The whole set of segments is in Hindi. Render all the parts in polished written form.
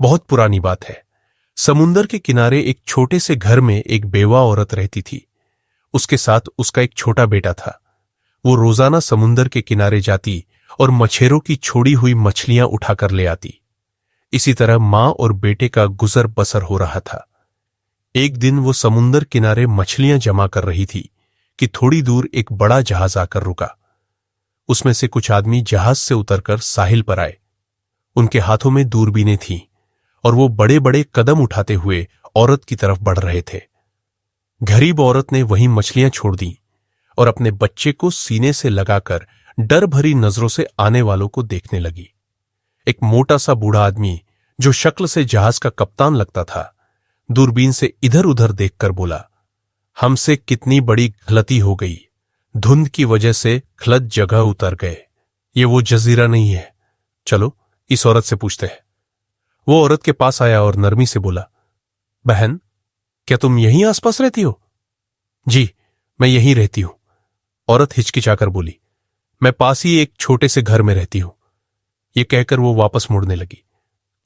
बहुत पुरानी बात है। समुंदर के किनारे एक छोटे से घर में एक बेवा औरत रहती थी। उसके साथ उसका एक छोटा बेटा था। वो रोजाना समुंदर के किनारे जाती और मछेरों की छोड़ी हुई मछलियां उठाकर ले आती। इसी तरह मां और बेटे का गुजर बसर हो रहा था। एक दिन वो समुंदर किनारे मछलियां जमा कर रही थी कि थोड़ी दूर एक बड़ा जहाज आकर रुका। उसमें से कुछ आदमी जहाज से उतरकर साहिल पर आए। उनके हाथों में दूरबीनें थीं और वो बड़े बड़े कदम उठाते हुए औरत की तरफ बढ़ रहे थे। गरीब औरत ने वहीं मछलियां छोड़ दी और अपने बच्चे को सीने से लगाकर डर भरी नजरों से आने वालों को देखने लगी। एक मोटा सा बूढ़ा आदमी, जो शक्ल से जहाज का कप्तान लगता था, दूरबीन से इधर उधर देखकर बोला, हमसे कितनी बड़ी गलती हो गई। धुंध की वजह से गलत जगह उतर गए। ये वो जजीरा नहीं है। चलो इस औरत से पूछते हैं। वो औरत के पास आया और नरमी से बोला, बहन, क्या तुम यहीं आसपास रहती हो? जी, मैं यहीं रहती हूं। औरत हिचकिचाकर बोली, मैं पास ही एक छोटे से घर में रहती हूं। ये कहकर वो वापस मुड़ने लगी।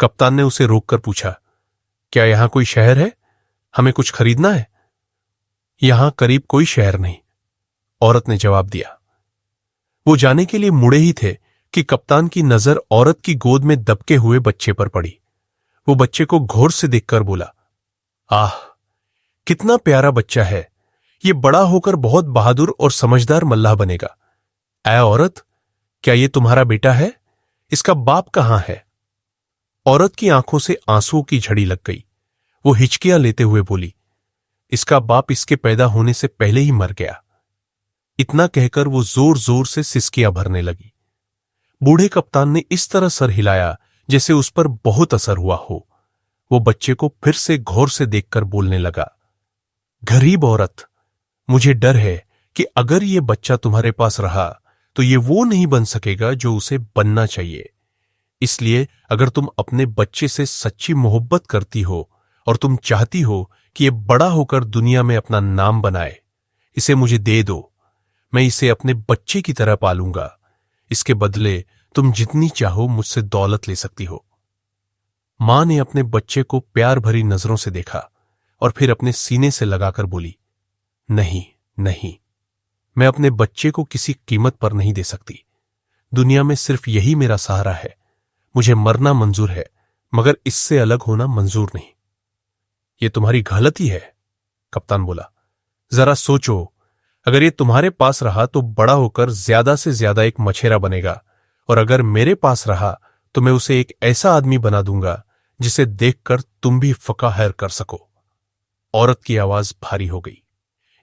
कप्तान ने उसे रोककर पूछा, क्या यहां कोई शहर है? हमें कुछ खरीदना है। यहां करीब कोई शहर नहीं, औरत ने जवाब दिया। वो जाने के लिए मुड़े ही थे कि कप्तान की नजर औरत की गोद में दबके हुए बच्चे पर पड़ी। वो बच्चे को गौर से देखकर बोला, आह, कितना प्यारा बच्चा है। ये बड़ा होकर बहुत बहादुर और समझदार मल्लाह बनेगा। ऐ औरत, क्या ये तुम्हारा बेटा है? इसका बाप कहां है? औरत की आंखों से आंसुओं की झड़ी लग गई। वो हिचकियां लेते हुए बोली, इसका बाप इसके पैदा होने से पहले ही मर गया। इतना कहकर वो जोर जोर से सिसकियां भरने लगी। बूढ़े कप्तान ने इस तरह सर हिलाया जैसे उस पर बहुत असर हुआ हो। वो बच्चे को फिर से गौर से देखकर बोलने लगा, गरीब औरत, मुझे डर है कि अगर ये बच्चा तुम्हारे पास रहा तो ये वो नहीं बन सकेगा जो उसे बनना चाहिए। इसलिए अगर तुम अपने बच्चे से सच्ची मोहब्बत करती हो और तुम चाहती हो कि ये बड़ा होकर दुनिया में अपना नाम बनाए, इसे मुझे दे दो। मैं इसे अपने बच्चे की तरह पालूंगा। इसके बदले तुम जितनी चाहो मुझसे दौलत ले सकती हो। मां ने अपने बच्चे को प्यार भरी नजरों से देखा और फिर अपने सीने से लगाकर बोली, नहीं नहीं, मैं अपने बच्चे को किसी कीमत पर नहीं दे सकती। दुनिया में सिर्फ यही मेरा सहारा है। मुझे मरना मंजूर है, मगर इससे अलग होना मंजूर नहीं। ये तुम्हारी गलती है, कप्तान बोला। जरा सोचो, अगर ये तुम्हारे पास रहा तो बड़ा होकर ज्यादा से ज्यादा एक मछेरा बनेगा, और अगर मेरे पास रहा तो मैं उसे एक ऐसा आदमी बना दूंगा जिसे देखकर तुम भी फकाहर कर सको। औरत की आवाज भारी हो गई।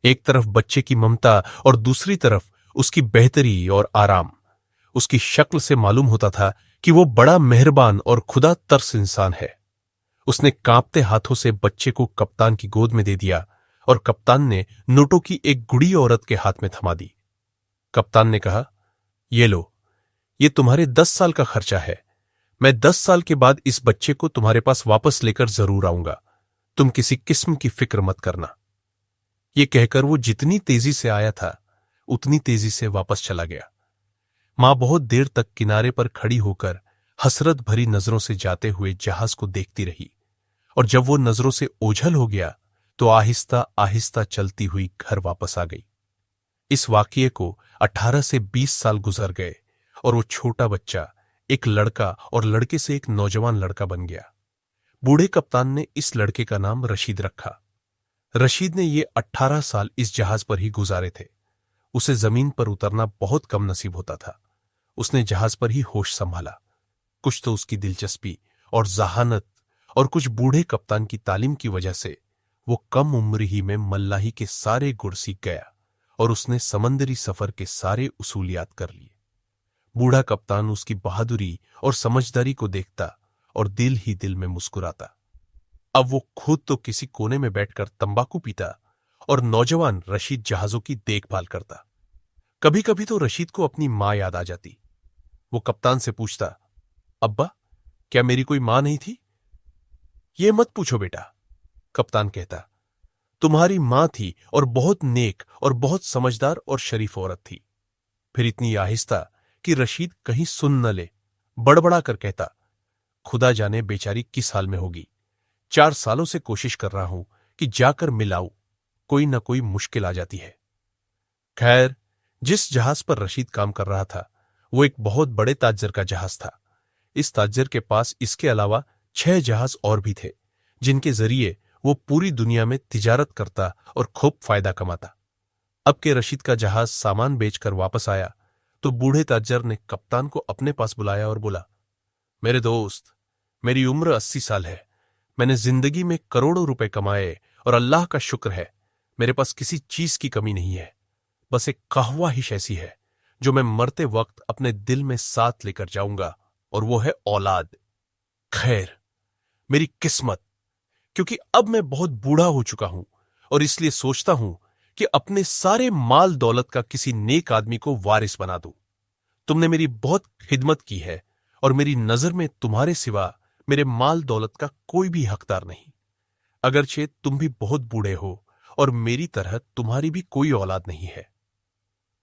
एक तरफ बच्चे की ममता और दूसरी तरफ उसकी बेहतरी और आराम। उसकी शक्ल से मालूम होता था कि वो बड़ा मेहरबान और खुदा तरस इंसान है। उसने कांपते हाथों से बच्चे को कप्तान की गोद में दे दिया और कप्तान ने नोटों की एक गुड़ी औरत के हाथ में थमा दी। कप्तान ने कहा, ये लो, ये तुम्हारे 10 साल का खर्चा है। मैं 10 साल के बाद इस बच्चे को तुम्हारे पास वापस लेकर जरूर आऊंगा। तुम किसी किस्म की फिक्र मत करना। ये कहकर वो जितनी तेजी से आया था उतनी तेजी से वापस चला गया। मां बहुत देर तक किनारे पर खड़ी होकर हसरत भरी नजरों से जाते हुए जहाज को देखती रही, और जब वो नजरों से ओझल हो गया तो आहिस्ता आहिस्ता चलती हुई घर वापस आ गई। इस वाकये को 18 से 20 साल गुजर गए और वो छोटा बच्चा एक लड़का और लड़के से एक नौजवान लड़का बन गया। बूढ़े कप्तान ने इस लड़के का नाम रशीद रखा। रशीद ने ये 18 साल इस जहाज पर ही गुजारे थे। उसे जमीन पर उतरना बहुत कम नसीब होता था। उसने जहाज पर ही होश संभाला। कुछ तो उसकी दिलचस्पी और जहानत और कुछ बूढ़े कप्तान की तालीम की वजह से वो कम उम्र ही में मल्लाही के सारे गुर सीख गया और उसने समंदरी सफर के सारे उसूल याद कर लिए। बूढ़ा कप्तान उसकी बहादुरी और समझदारी को देखता और दिल ही दिल में मुस्कुराता। अब वो खुद तो किसी कोने में बैठकर तंबाकू पीता और नौजवान रशीद जहाजों की देखभाल करता। कभी कभी तो रशीद को अपनी मां याद आ जाती। वो कप्तान से पूछता, अब्बा, क्या मेरी कोई मां नहीं थी? ये मत पूछो बेटा, कप्तान कहता। तुम्हारी मां थी और बहुत नेक और बहुत समझदार और शरीफ औरत थी। फिर इतनी आहिस्ता कि रशीद कहीं सुन न ले, बड़बड़ा कर कहता, खुदा जाने बेचारी किस हाल में होगी। 4 सालों से कोशिश कर रहा हूं कि जाकर मिल आऊं, कोई ना कोई मुश्किल आ जाती है। खैर, जिस जहाज पर रशीद काम कर रहा था वो एक बहुत बड़े ताज्जर का जहाज था। इस ताज्जर के पास इसके अलावा 6 जहाज और भी थे, जिनके जरिए वो पूरी दुनिया में तिजारत करता और खूब फायदा कमाता। अब के रशीद का जहाज सामान बेचकर वापस आया तो बूढ़े ताज्जर ने कप्तान को अपने पास बुलाया और बोला, मेरे दोस्त, मेरी उम्र 80 साल है। मैंने जिंदगी में करोड़ों रुपए कमाए और अल्लाह का शुक्र है मेरे पास किसी चीज की कमी नहीं है। बस एक ख्वाहिश ऐसी है जो मैं मरते वक्त अपने दिल में साथ लेकर जाऊंगा, और वो है औलाद। खैर, मेरी किस्मत, क्योंकि अब मैं बहुत बूढ़ा हो चुका हूं और इसलिए सोचता हूं कि अपने सारे माल दौलत का किसी नेक आदमी को वारिस बना दूं। तुमने मेरी बहुत खिदमत की है और मेरी नजर में तुम्हारे सिवा मेरे माल दौलत का कोई भी हकदार नहीं। अगरचे तुम भी बहुत बूढ़े हो और मेरी तरह तुम्हारी भी कोई औलाद नहीं है।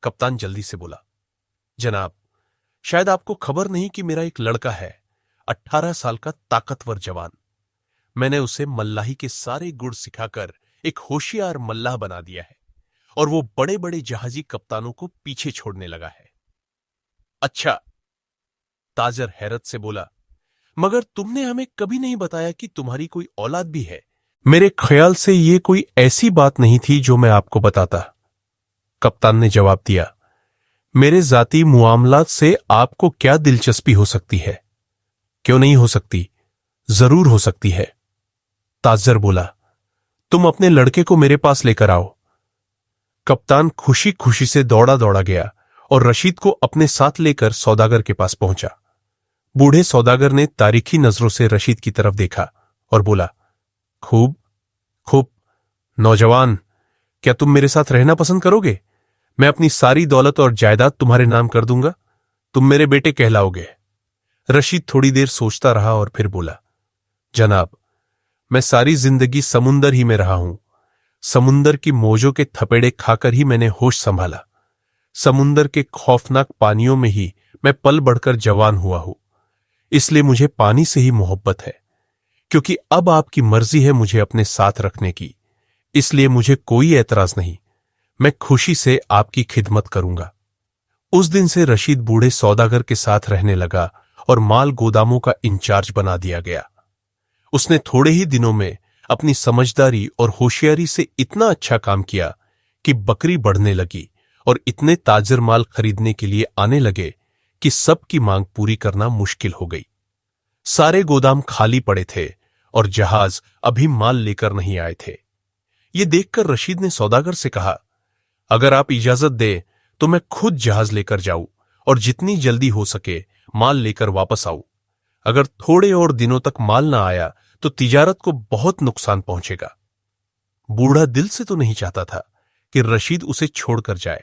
कप्तान जल्दी से बोला, जनाब, शायद आपको खबर नहीं कि मेरा एक लड़का है, 18 साल का ताकतवर जवान। मैंने उसे मल्लाही के सारे गुण सिखाकर एक होशियार मल्लाह बना दिया है और वो बड़े बड़े जहाजी कप्तानों को पीछे छोड़ने लगा है। अच्छा, ताजर हैरत से बोला, मगर तुमने हमें कभी नहीं बताया कि तुम्हारी कोई औलाद भी है। मेरे ख्याल से ये कोई ऐसी बात नहीं थी जो मैं आपको बताता। कप्तान ने जवाब दिया, मेरे जाती मुआमलात से आपको क्या दिलचस्पी हो सकती है? क्यों नहीं हो सकती, जरूर हो सकती है। ताजर बोला, तुम अपने लड़के को मेरे पास लेकर आओ। कप्तान खुशी खुशी से दौड़ा दौड़ा गया और रशीद को अपने साथ लेकर सौदागर के पास पहुंचा। बूढ़े सौदागर ने तारीखी नजरों से रशीद की तरफ देखा और बोला, खूब खूब, नौजवान, क्या तुम मेरे साथ रहना पसंद करोगे? मैं अपनी सारी दौलत और जायदाद तुम्हारे नाम कर दूंगा। तुम मेरे बेटे कहलाओगे। रशीद थोड़ी देर सोचता रहा और फिर बोला, जनाब, मैं सारी जिंदगी समुंदर ही में रहा हूं। समुंदर की मौजों के थपेड़े खाकर ही मैंने होश संभाला। समुंदर के खौफनाक पानियों में ही मैं पल बढ़कर जवान हुआ हूं। इसलिए मुझे पानी से ही मोहब्बत है, क्योंकि अब आपकी मर्जी है मुझे अपने साथ रखने की। इसलिए मुझे कोई एतराज नहीं, मैं खुशी से आपकी खिदमत करूंगा। उस दिन से रशीद बूढ़े सौदागर के साथ रहने लगा और माल गोदामों का इंचार्ज बना दिया गया। उसने थोड़े ही दिनों में अपनी समझदारी और होशियारी से इतना अच्छा काम किया कि बकरी बढ़ने लगी और इतने ताजर माल खरीदने के लिए आने लगे कि सबकी मांग पूरी करना मुश्किल हो गई। सारे गोदाम खाली पड़े थे और जहाज अभी माल लेकर नहीं आए थे। ये देखकर रशीद ने सौदागर से कहा, अगर आप इजाजत दे तो मैं खुद जहाज लेकर जाऊं और जितनी जल्दी हो सके माल लेकर वापस आऊं। अगर थोड़े और दिनों तक माल ना आया तो तिजारत को बहुत नुकसान पहुंचेगा। बूढ़ा दिल से तो नहीं चाहता था कि रशीद उसे छोड़कर जाए,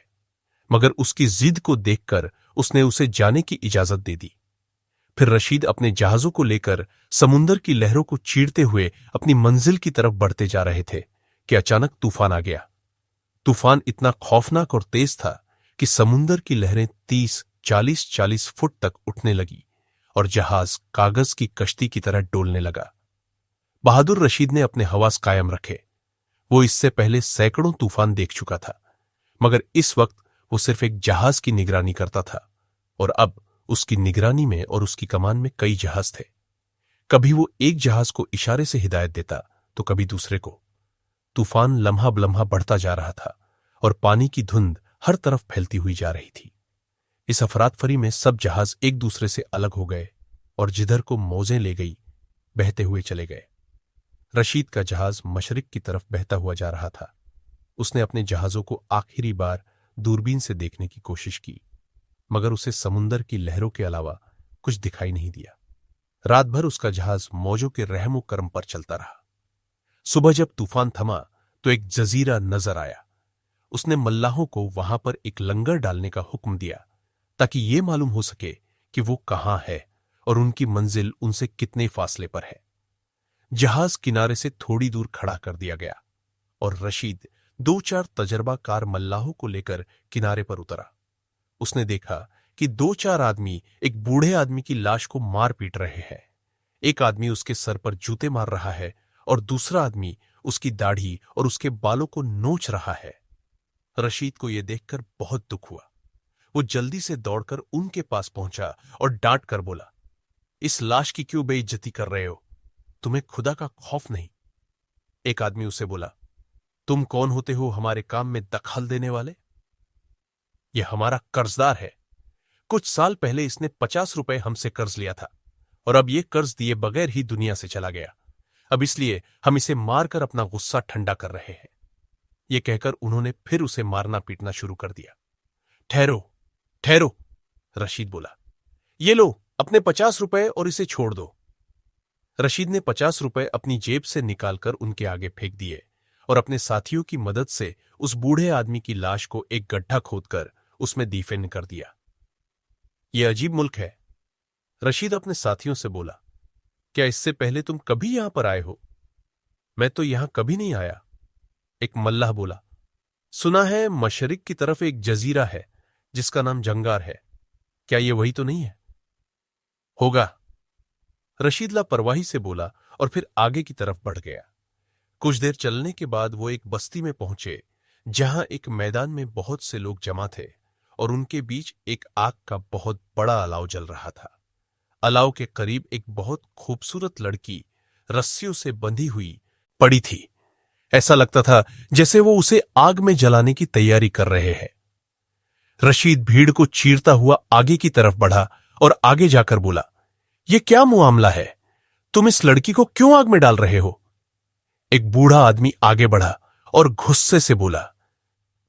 मगर उसकी जिद को देखकर उसने उसे जाने की इजाजत दे दी। फिर रशीद अपने जहाजों को लेकर समुंदर की लहरों को चीरते हुए अपनी मंजिल की तरफ बढ़ते जा रहे थे कि अचानक तूफान आ गया। तूफान इतना खौफनाक और तेज था कि समुंदर की लहरें 30-40 फुट तक उठने लगी और जहाज कागज की कश्ती की तरह डोलने लगा। बहादुर रशीद ने अपने हवास कायम रखे। वो इससे पहले सैकड़ों तूफान देख चुका था, मगर इस वक्त वो सिर्फ एक जहाज की निगरानी करता था और अब उसकी निगरानी में और उसकी कमान में कई जहाज थे। कभी वो एक जहाज को इशारे से हिदायत देता तो कभी दूसरे को। तूफान लम्हा बलम्हा बढ़ता जा रहा था और पानी की धुंध हर तरफ फैलती हुई जा रही थी। इस अफरातफरी में सब जहाज एक दूसरे से अलग हो गए और जिधर को मौजें ले गई बहते हुए चले गए। रशीद का जहाज मशरिक की तरफ बहता हुआ जा रहा था। उसने अपने जहाजों को आखिरी बार दूरबीन से देखने की कोशिश की, मगर उसे समुंदर की लहरों के अलावा कुछ दिखाई नहीं दिया। रात भर उसका जहाज मौजों के रहमो करम पर चलता रहा। सुबह जब तूफान थमा तो एक जजीरा नजर आया। उसने मल्लाहों को वहां पर एक लंगर डालने का हुक्म दिया ताकि ये मालूम हो सके कि वो कहां है और उनकी मंजिल उनसे कितने फासले पर है। जहाज किनारे से थोड़ी दूर खड़ा कर दिया गया और रशीद 2-4 तजर्बाकार मल्लाहों को लेकर किनारे पर उतरा। उसने देखा कि 2-4 आदमी एक बूढ़े आदमी की लाश को मार पीट रहे हैं। एक आदमी उसके सर पर जूते मार रहा है और दूसरा आदमी उसकी दाढ़ी और उसके बालों को नोच रहा है। रशीद को यह देखकर बहुत दुख हुआ। वो जल्दी से दौड़कर उनके पास पहुंचा और डांट कर बोला, इस लाश की क्यों बेइज्जती कर रहे हो? तुम्हें खुदा का खौफ नहीं? एक आदमी उसे बोला, तुम कौन होते हो हमारे काम में दखल देने वाले? यह हमारा कर्जदार है। कुछ साल पहले इसने 50 रुपए हमसे कर्ज लिया था और अब यह कर्ज दिए बगैर ही दुनिया से चला गया। अब इसलिए हम इसे मारकर अपना गुस्सा ठंडा कर रहे हैं। यह कहकर उन्होंने फिर उसे मारना पीटना शुरू कर दिया। ठहरो, ठहरो, रशीद बोला। ये लो अपने 50 रुपए और इसे छोड़ दो। रशीद ने 50 रुपए अपनी जेब से निकालकर उनके आगे फेंक दिए और अपने साथियों की मदद से उस बूढ़े आदमी की लाश को एक गड्ढा खोदकर उसमें दफन कर दिया। यह अजीब मुल्क है, रशीद अपने साथियों से बोला। क्या इससे पहले तुम कभी यहां पर आए हो? मैं तो यहां कभी नहीं आया, एक मल्लाह बोला। सुना है मशरिक की तरफ एक जजीरा है जिसका नाम जंगार है। क्या यह वही तो नहीं है? होगा, रशीद लापरवाही से बोला और फिर आगे की तरफ बढ़ गया। कुछ देर चलने के बाद वो एक बस्ती में पहुंचे जहां एक मैदान में बहुत से लोग जमा थे और उनके बीच एक आग का बहुत बड़ा अलाव जल रहा था। अलाव के करीब एक बहुत खूबसूरत लड़की रस्सियों से बंधी हुई पड़ी थी। ऐसा लगता था जैसे वो उसे आग में जलाने की तैयारी कर रहे हैं। रशीद भीड़ को चीरता हुआ आगे की तरफ बढ़ा और आगे जाकर बोला, यह क्या मामला है? तुम इस लड़की को क्यों आग में डाल रहे हो? एक बूढ़ा आदमी आगे बढ़ा और गुस्से से बोला,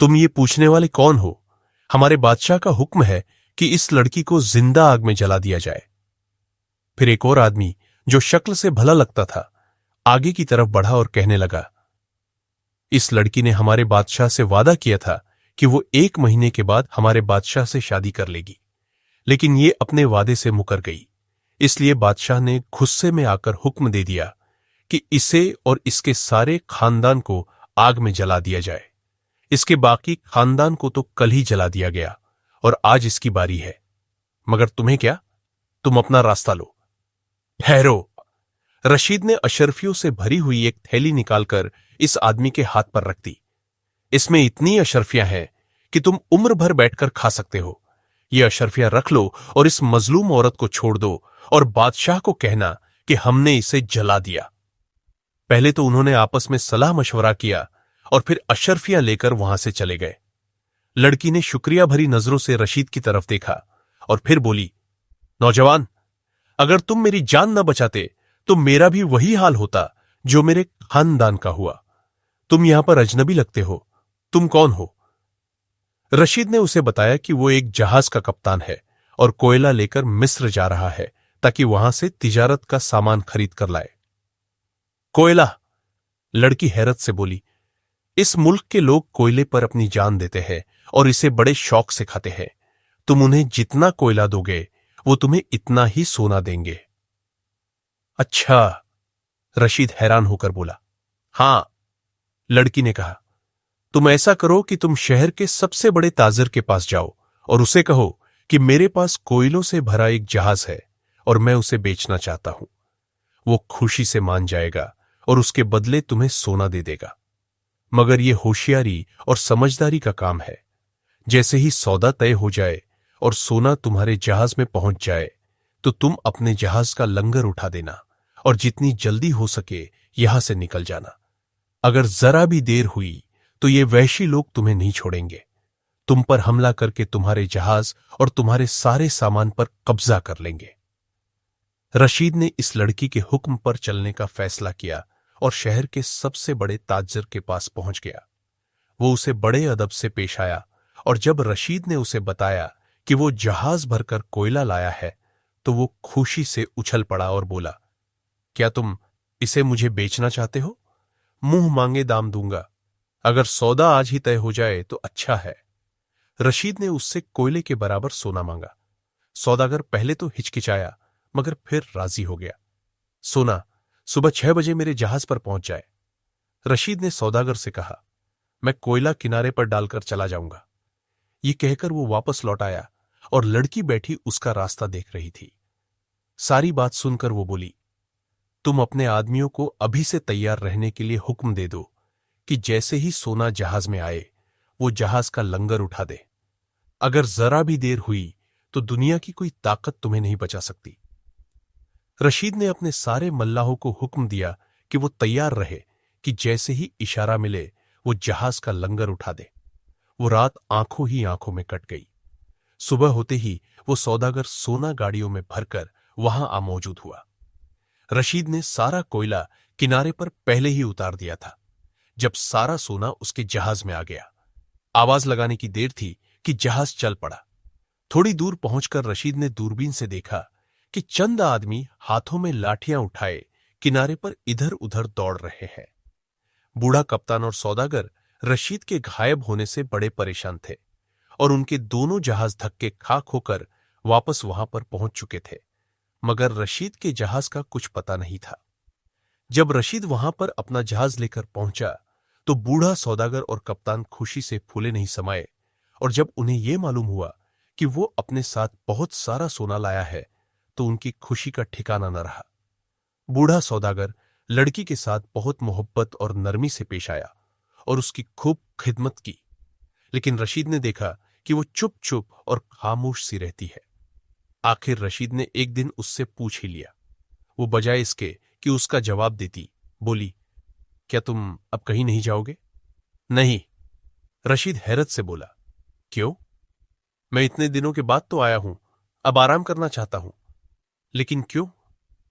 तुम ये पूछने वाले कौन हो? हमारे बादशाह का हुक्म है कि इस लड़की को जिंदा आग में जला दिया जाए। फिर एक और आदमी जो शक्ल से भला लगता था आगे की तरफ बढ़ा और कहने लगा, इस लड़की ने हमारे बादशाह से वादा किया था कि वो 1 महीने के बाद हमारे बादशाह से शादी कर लेगी, लेकिन ये अपने वादे से मुकर गई। इसलिए बादशाह ने गुस्से में आकर हुक्म दे दिया कि इसे और इसके सारे खानदान को आग में जला दिया जाए। इसके बाकी खानदान को तो कल ही जला दिया गया और आज इसकी बारी है। मगर तुम्हें क्या? तुम अपना रास्ता लो। ठहरो, रशीद ने अशर्फियों से भरी हुई एक थैली निकालकर इस आदमी के हाथ पर रख दी। इसमें इतनी अशर्फियां हैं कि तुम उम्र भर बैठकर खा सकते हो। ये अशर्फियां रख लो और इस मजलूम औरत को छोड़ दो और बादशाह को कहना कि हमने इसे जला दिया। पहले तो उन्होंने आपस में सलाह मशवरा किया और फिर अशर्फियां लेकर वहां से चले गए। लड़की ने शुक्रिया भरी नजरों से रशीद की तरफ देखा और फिर बोली, नौजवान, अगर तुम मेरी जान न बचाते तो मेरा भी वही हाल होता जो मेरे खानदान का हुआ। तुम यहां पर अजनबी लगते हो। तुम कौन हो? रशीद ने उसे बताया कि वो एक जहाज का कप्तान है और कोयला लेकर मिस्र जा रहा है ताकि वहां से तिजारत का सामान खरीद कर लाए। कोयला? लड़की हैरत से बोली, इस मुल्क के लोग कोयले पर अपनी जान देते हैं और इसे बड़े शौक से खाते हैं। तुम उन्हें जितना कोयला दोगे वो तुम्हें इतना ही सोना देंगे। अच्छा, रशीद हैरान होकर बोला। हां, लड़की ने कहा, तुम ऐसा करो कि तुम शहर के सबसे बड़े ताजिर के पास जाओ और उसे कहो कि मेरे पास कोयलों से भरा एक जहाज है और मैं उसे बेचना चाहता हूं। वो खुशी से मान जाएगा और उसके बदले तुम्हें सोना दे देगा। मगर यह होशियारी और समझदारी का काम है। जैसे ही सौदा तय हो जाए और सोना तुम्हारे जहाज में पहुंच जाए तो तुम अपने जहाज का लंगर उठा देना और जितनी जल्दी हो सके यहां से निकल जाना। अगर जरा भी देर हुई तो ये वहशी लोग तुम्हें नहीं छोड़ेंगे। तुम पर हमला करके तुम्हारे जहाज और तुम्हारे सारे सामान पर कब्जा कर लेंगे। रशीद ने इस लड़की के हुक्म पर चलने का फैसला किया और शहर के सबसे बड़े ताजिर के पास पहुंच गया। वो उसे बड़े अदब से पेश आया और जब रशीद ने उसे बताया कि वो जहाज भरकर कोयला लाया है तो वो खुशी से उछल पड़ा और बोला, क्या तुम इसे मुझे बेचना चाहते हो? मुंह मांगे दाम दूंगा। अगर सौदा आज ही तय हो जाए तो अच्छा है। रशीद ने उससे कोयले के बराबर सोना मांगा। सौदागर पहले तो हिचकिचाया मगर फिर राजी हो गया। सोना सुबह 6 बजे मेरे जहाज पर पहुंच जाए। रशीद ने सौदागर से कहा, मैं कोयला किनारे पर डालकर चला जाऊंगा। ये कहकर वो वापस लौट आया और लड़की बैठी उसका रास्ता देख रही थी। सारी बात सुनकर वो बोली, तुम अपने आदमियों को अभी से तैयार रहने के लिए हुक्म दे दो कि जैसे ही सोना जहाज में आए वो जहाज का लंगर उठा दे। अगर जरा भी देर हुई तो दुनिया की कोई ताकत तुम्हें नहीं बचा सकती। रशीद ने अपने सारे मल्लाहों को हुक्म दिया कि वो तैयार रहे कि जैसे ही इशारा मिले वो जहाज का लंगर उठा दे। वो रात आंखों ही आंखों में कट गई। सुबह होते ही वो सौदागर सोना गाड़ियों में भरकर वहां आ मौजूद हुआ। रशीद ने सारा कोयला किनारे पर पहले ही उतार दिया था। जब सारा सोना उसके जहाज में आ गया, आवाज लगाने की देर थी कि जहाज चल पड़ा। थोड़ी दूर पहुंचकर रशीद ने दूरबीन से देखा कि चंद आदमी हाथों में लाठियां उठाए किनारे पर इधर उधर दौड़ रहे हैं। बूढ़ा कप्तान और सौदागर रशीद के गायब होने से बड़े परेशान थे और उनके दोनों जहाज धक्के खाक होकर वापस वहां पर पहुंच चुके थे, मगर रशीद के जहाज का कुछ पता नहीं था। जब रशीद वहां पर अपना जहाज लेकर पहुंचा तो बूढ़ा सौदागर और कप्तान खुशी से फूले नहीं समाये, और जब उन्हें यह मालूम हुआ कि वो अपने साथ बहुत सारा सोना लाया है तो उनकी खुशी का ठिकाना न रहा। बूढ़ा सौदागर लड़की के साथ बहुत मोहब्बत और नरमी से पेश आया और उसकी खूब खिदमत की, लेकिन रशीद ने देखा कि वो चुप चुप और खामोश सी रहती है। आखिर रशीद ने एक दिन उससे पूछ ही लिया। वो बजाय इसके कि उसका जवाब देती, बोली, क्या तुम अब कहीं नहीं जाओगे? नहीं। रशीद हैरत से बोला, क्यों? मैं इतने दिनों के बाद तो आया हूं, अब आराम करना चाहता हूं। लेकिन क्यों?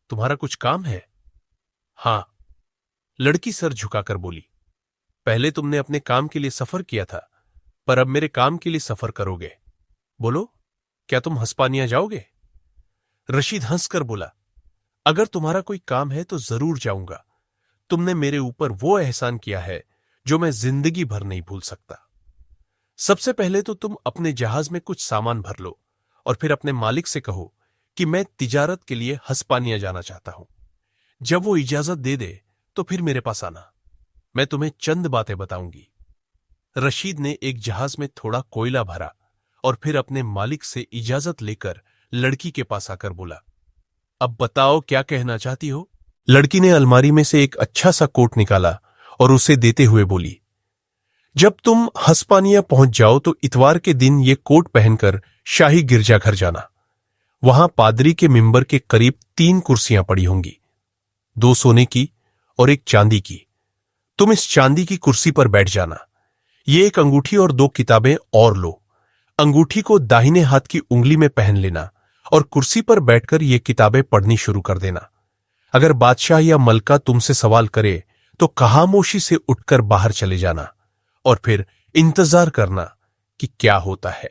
तुम्हारा कुछ काम है? हां। लड़की सर झुकाकर बोली, पहले तुमने अपने काम के लिए सफर किया था, पर अब मेरे काम के लिए सफर करोगे। बोलो, क्या तुम हस्पानिया जाओगे? रशीद हंसकर बोला, अगर तुम्हारा कोई काम है तो जरूर जाऊंगा। तुमने मेरे ऊपर वो एहसान किया है जो मैं जिंदगी भर नहीं भूल सकता। सबसे पहले तो तुम अपने जहाज में कुछ सामान भर लो और फिर अपने मालिक से कहो कि मैं तिजारत के लिए हस्पानिया जाना चाहता हूं। जब वो इजाजत दे दे तो फिर मेरे पास आना, मैं तुम्हें चंद बातें बताऊंगी। रशीद ने एक जहाज में थोड़ा कोयला भरा और फिर अपने मालिक से इजाजत लेकर लड़की के पास आकर बोला, अब बताओ क्या कहना चाहती हो? लड़की ने अलमारी में से एक अच्छा सा कोट निकाला और उसे देते हुए बोली, जब तुम हस्पानिया पहुंच जाओ तो इतवार के दिन ये कोट पहनकर शाही गिरजाघर जाना। वहां पादरी के मिंबर के करीब 3 कुर्सियां पड़ी होंगी, 2 सोने की और 1 चांदी की। तुम इस चांदी की कुर्सी पर बैठ जाना। ये एक अंगूठी और 2 किताबें और लो। अंगूठी को दाहिने हाथ की उंगली में पहन लेना और कुर्सी पर बैठकर ये किताबें पढ़नी शुरू कर देना। अगर बादशाह या मलका तुमसे सवाल करे तो खामोशी से उठकर बाहर चले जाना और फिर इंतजार करना कि क्या होता है।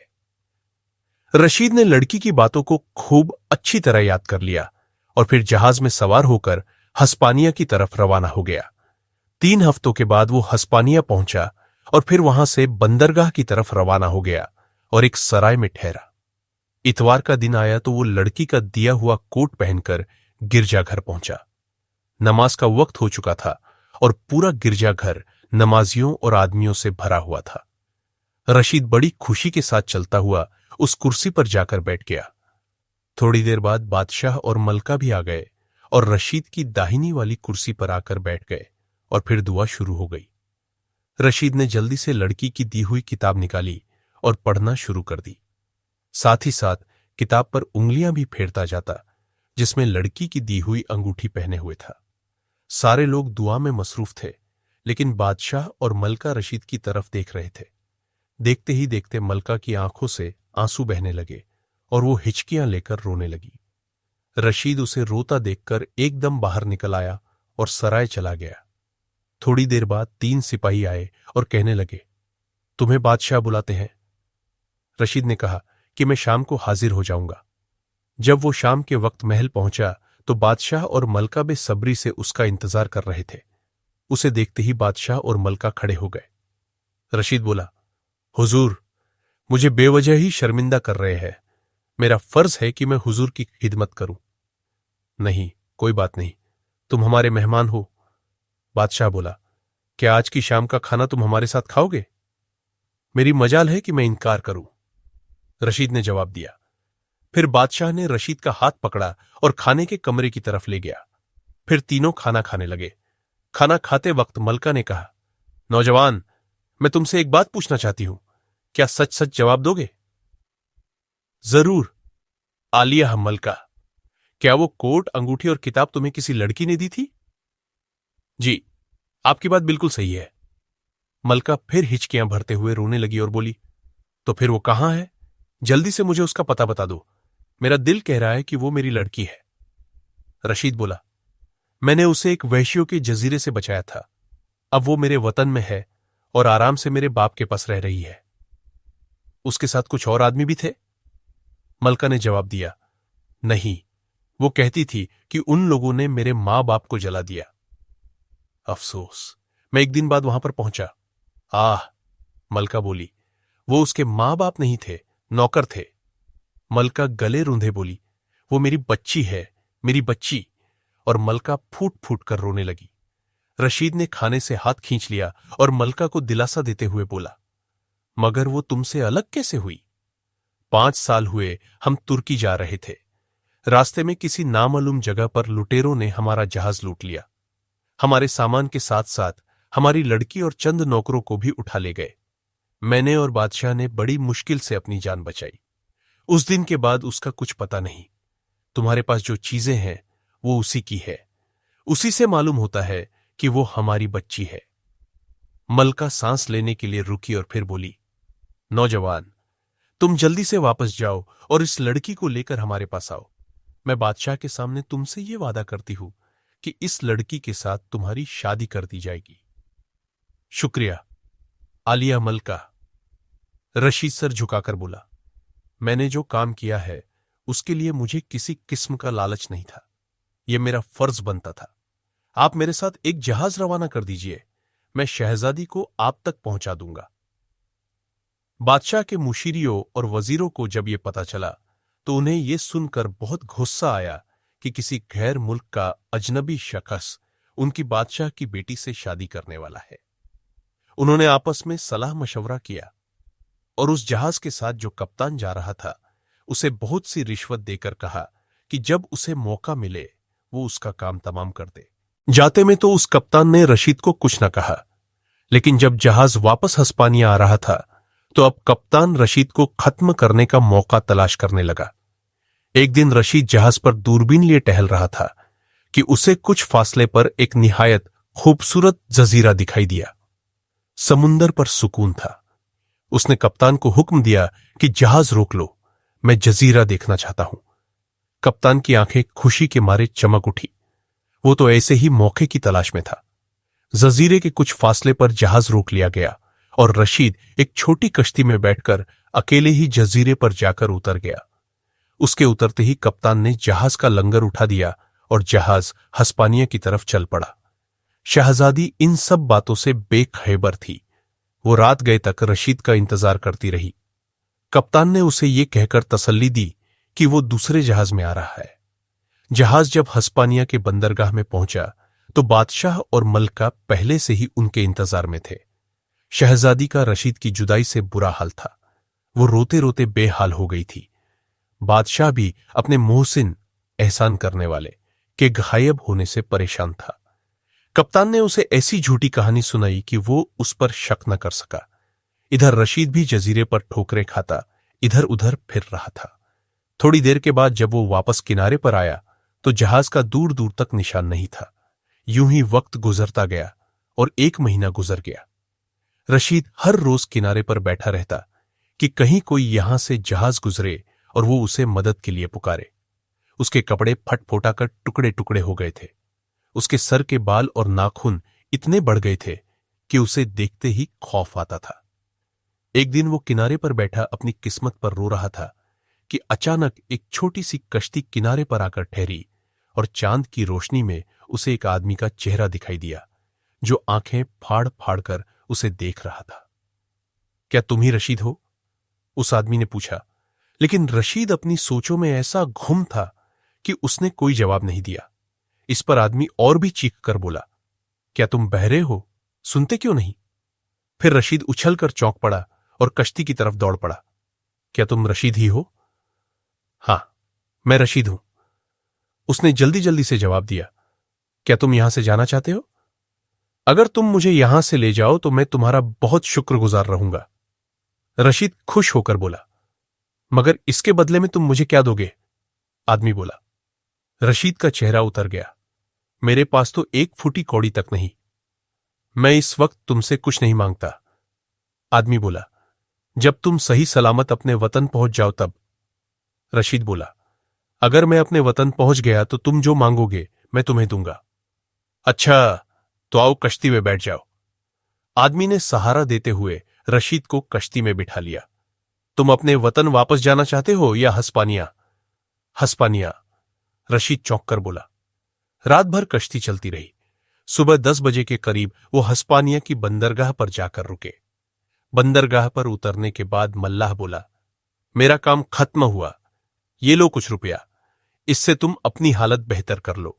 रशीद ने लड़की की बातों को खूब अच्छी तरह याद कर लिया और फिर जहाज में सवार होकर हस्पानिया की तरफ रवाना हो गया। 3 हफ्तों के बाद वो हस्पानिया पहुंचा और फिर वहां से बंदरगाह की तरफ रवाना हो गया और एक सराय में ठहरा। इतवार का दिन आया तो वो लड़की का दिया हुआ कोट पहनकर गिरजाघर पहुंचा। नमाज का वक्त हो चुका था और पूरा गिरजाघर नमाजियों और आदमियों से भरा हुआ था। रशीद बड़ी खुशी के साथ चलता हुआ उस कुर्सी पर जाकर बैठ गया। थोड़ी देर बाद बादशाह और मलका भी आ गए और रशीद की दाहिनी वाली कुर्सी पर आकर बैठ गए और फिर दुआ शुरू हो गई। रशीद ने जल्दी से लड़की की दी हुई किताब निकाली और पढ़ना शुरू कर दी। साथ ही साथ किताब पर उंगलियां भी फेरता जाता जिसमें लड़की की दी हुई अंगूठी पहने हुए था। सारे लोग दुआ में मसरूफ थे, लेकिन बादशाह और मलका रशीद की तरफ देख रहे थे। देखते ही देखते मलका की आंखों से आंसू बहने लगे और वो हिचकियां लेकर रोने लगी। रशीद उसे रोता देखकर एकदम बाहर निकल आया और सराय चला गया। थोड़ी देर बाद 3 सिपाही आए और कहने लगे, तुम्हें बादशाह बुलाते हैं। रशीद ने कहा कि मैं शाम को हाजिर हो जाऊंगा। जब वो शाम के वक्त महल पहुंचा तो बादशाह और मलका बेसब्री से उसका इंतजार कर रहे थे। उसे देखते ही बादशाह और मलका खड़े हो गए। रशीद बोला, हुजूर, मुझे बेवजह ही शर्मिंदा कर रहे हैं। मेरा फर्ज है कि मैं हुजूर की खिदमत करूं। नहीं, कोई बात नहीं, तुम हमारे मेहमान हो। बादशाह बोला, क्या आज की शाम का खाना तुम हमारे साथ खाओगे? मेरी मजाल है कि मैं इनकार करूं, रशीद ने जवाब दिया। फिर बादशाह ने रशीद का हाथ पकड़ा और खाने के कमरे की तरफ ले गया। फिर तीनों खाना खाने लगे। खाना खाते वक्त मलका ने कहा, नौजवान, मैं तुमसे एक बात पूछना चाहती हूं, क्या सच सच जवाब दोगे? जरूर। आलिया मलका, क्या वो कोट, अंगूठी और किताब तुम्हें किसी लड़की ने दी थी? जी, आपकी बात बिल्कुल सही है। मलका फिर हिचकियां भरते हुए रोने लगी और बोली, तो फिर वो कहां है? जल्दी से मुझे उसका पता बता दो। मेरा दिल कह रहा है कि वो मेरी लड़की है। रशीद बोला, मैंने उसे एक वहशियों के जजीरे से बचाया था। अब वो मेरे वतन में है और आराम से मेरे बाप के पास रह रही है। उसके साथ कुछ और आदमी भी थे? मलका ने जवाब दिया, नहीं, वो कहती थी कि उन लोगों ने मेरे मां बाप को जला दिया। अफसोस, मैं एक दिन बाद वहां पर पहुंचा। आह, मलका बोली, वो उसके मां बाप नहीं थे, नौकर थे। मलका गले रूंधे बोली, वो मेरी बच्ची है, मेरी बच्ची। और मलका फूट फूट कर रोने लगी। रशीद ने खाने से हाथ खींच लिया और मलका को दिलासा देते हुए बोला, मगर वो तुमसे अलग कैसे हुई? 5 साल हुए हम तुर्की जा रहे थे। रास्ते में किसी नामालूम जगह पर लुटेरों ने हमारा जहाज लूट लिया। हमारे सामान के साथ साथ हमारी लड़की और चंद नौकरों को भी उठा ले गए। मैंने और बादशाह ने बड़ी मुश्किल से अपनी जान बचाई। उस दिन के बाद उसका कुछ पता नहीं। तुम्हारे पास जो चीजें हैं वो उसी की है। उसी से मालूम होता है कि वो हमारी बच्ची है। मलका सांस लेने के लिए रुकी और फिर बोली, नौजवान, तुम जल्दी से वापस जाओ और इस लड़की को लेकर हमारे पास आओ। मैं बादशाह के सामने तुमसे ये वादा करती हूं कि इस लड़की के साथ तुम्हारी शादी कर दी जाएगी। शुक्रिया। आलिया मलका। रशीद सर झुकाकर बोला, मैंने जो काम किया है उसके लिए मुझे किसी किस्म का लालच नहीं था। यह मेरा फर्ज बनता था। आप मेरे साथ एक जहाज रवाना कर दीजिए, मैं शहजादी को आप तक पहुंचा दूंगा। बादशाह के मुशीरियों और वजीरों को जब यह पता चला तो उन्हें यह सुनकर बहुत गुस्सा आया कि किसी गैर मुल्क का अजनबी शख्स उनकी बादशाह की बेटी से शादी करने वाला है। उन्होंने आपस में सलाह मशवरा किया और उस जहाज के साथ जो कप्तान जा रहा था उसे बहुत सी रिश्वत देकर कहा कि जब उसे मौका मिले वो उसका काम तमाम कर दे। जाते में तो उस कप्तान ने रशीद को कुछ न कहा, लेकिन जब जहाज वापस हस्पानिया आ रहा था तो अब कप्तान रशीद को खत्म करने का मौका तलाश करने लगा। एक दिन रशीद जहाज पर दूरबीन लिए टहल रहा था कि उसे कुछ फासले पर एक निहायत खूबसूरत जजीरा दिखाई दिया। समुंदर पर सुकून था। उसने कप्तान को हुक्म दिया कि जहाज रोक लो, मैं जजीरा देखना चाहता हूं। कप्तान की आंखें खुशी के मारे चमक उठी। वो तो ऐसे ही मौके की तलाश में था। जजीरे के कुछ फासले पर जहाज रोक लिया गया और रशीद एक छोटी कश्ती में बैठकर अकेले ही जजीरे पर जाकर उतर गया। उसके उतरते ही कप्तान ने जहाज का लंगर उठा दिया और जहाज हस्पानिया की तरफ चल पड़ा। शहजादी इन सब बातों से बेखबर थी। वो रात गए तक रशीद का इंतजार करती रही। कप्तान ने उसे ये कहकर तसल्ली दी कि वो दूसरे जहाज में आ रहा है। जहाज जब हस्पानिया के बंदरगाह में पहुंचा तो बादशाह और मलका पहले से ही उनके इंतजार में थे। शहजादी का रशीद की जुदाई से बुरा हाल था। वो रोते रोते बेहाल हो गई थी। बादशाह भी अपने मोहसिन, एहसान करने वाले, के गायब होने से परेशान था। कप्तान ने उसे ऐसी झूठी कहानी सुनाई कि वो उस पर शक न कर सका। इधर रशीद भी जजीरे पर ठोकरें खाता इधर उधर फिर रहा था। थोड़ी देर के बाद जब वो वापस किनारे पर आया तो जहाज का दूर दूर तक निशान नहीं था। यूं ही वक्त गुजरता गया और 1 महीना गुजर गया। रशीद हर रोज किनारे पर बैठा रहता कि कहीं कोई यहां से जहाज गुजरे और वो उसे मदद के लिए पुकारे। उसके कपड़े फट-फोटा कर टुकड़े टुकड़े हो गए थे। उसके सर के बाल और नाखून इतने बढ़ गए थे कि उसे देखते ही खौफ आता था। एक दिन वो किनारे पर बैठा अपनी किस्मत पर रो रहा था कि अचानक एक छोटी सी कश्ती किनारे पर आकर ठहरी और चांद की रोशनी में उसे एक आदमी का चेहरा दिखाई दिया जो आंखें फाड़ फाड़ कर उसे देख रहा था। क्या तुम ही रशीद हो? उस आदमी ने पूछा, लेकिन रशीद अपनी सोचों में ऐसा गुम था कि उसने कोई जवाब नहीं दिया। इस पर आदमी और भी चीख कर बोला, क्या तुम बहरे हो? सुनते क्यों नहीं? फिर रशीद उछलकर चौंक पड़ा और कश्ती की तरफ दौड़ पड़ा। क्या तुम रशीद ही हो? हां, मैं रशीद हूं, उसने जल्दी जल्दी से जवाब दिया। क्या तुम यहां से जाना चाहते हो? अगर तुम मुझे यहां से ले जाओ तो मैं तुम्हारा बहुत शुक्रगुजार रहूंगा। रशीद खुश होकर बोला। मगर इसके बदले में तुम मुझे क्या दोगे? आदमी बोला। रशीद का चेहरा उतर गया। मेरे पास तो 1 फुटी कौड़ी तक नहीं। मैं इस वक्त तुमसे कुछ नहीं मांगता। आदमी बोला। जब तुम सही सलामत अपने वतन पहुंच जाओ तब। रशीद बोला। अगर मैं अपने वतन पहुंच गया तो तुम जो मांगोगे मैं तुम्हें दूंगा। अच्छा, तो आओ कश्ती में बैठ जाओ। आदमी ने सहारा देते हुए रशीद को कश्ती में बिठा लिया। तुम अपने वतन वापस जाना चाहते हो या हस्पानिया? हस्पानिया, रशीद चौंक कर बोला। रात भर कश्ती चलती रही। सुबह 10 बजे के करीब वो हस्पानिया की बंदरगाह पर जाकर रुके। बंदरगाह पर उतरने के बाद मल्लाह बोला। मेरा काम खत्म हुआ। ये लो कुछ रुपया। इससे तुम अपनी हालत बेहतर कर लो,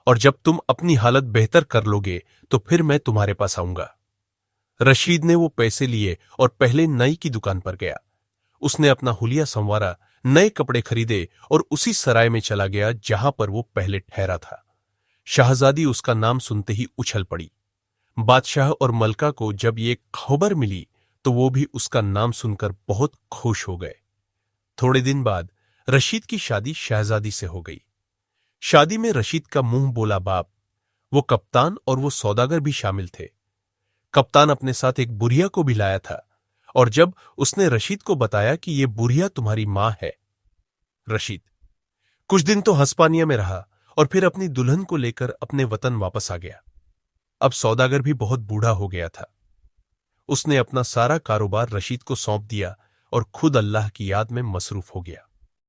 और जब तुम अपनी हालत बेहतर कर लोगे तो फिर मैं तुम्हारे पास आऊंगा। रशीद ने वो पैसे लिए और पहले नाई की दुकान पर गया। उसने अपना हुलिया संवारा, नए कपड़े खरीदे और उसी सराय में चला गया जहां पर वो पहले ठहरा था। शहजादी उसका नाम सुनते ही उछल पड़ी। बादशाह और मलका को जब ये खबर मिली तो वो भी उसका नाम सुनकर बहुत खुश हो गए। थोड़े दिन बाद रशीद की शादी शहजादी से हो गई। शादी में रशीद का मुंह बोला बाप, वो कप्तान और वो सौदागर भी शामिल थे। कप्तान अपने साथ एक बुढ़िया को भी लाया था, और जब उसने रशीद को बताया कि ये बुढ़िया तुम्हारी मां है। रशीद कुछ दिन तो हस्पानिया में रहा और फिर अपनी दुल्हन को लेकर अपने वतन वापस आ गया। अब सौदागर भी बहुत बूढ़ा हो गया था। उसने अपना सारा कारोबार रशीद को सौंप दिया और खुद अल्लाह की याद में मसरूफ हो गया।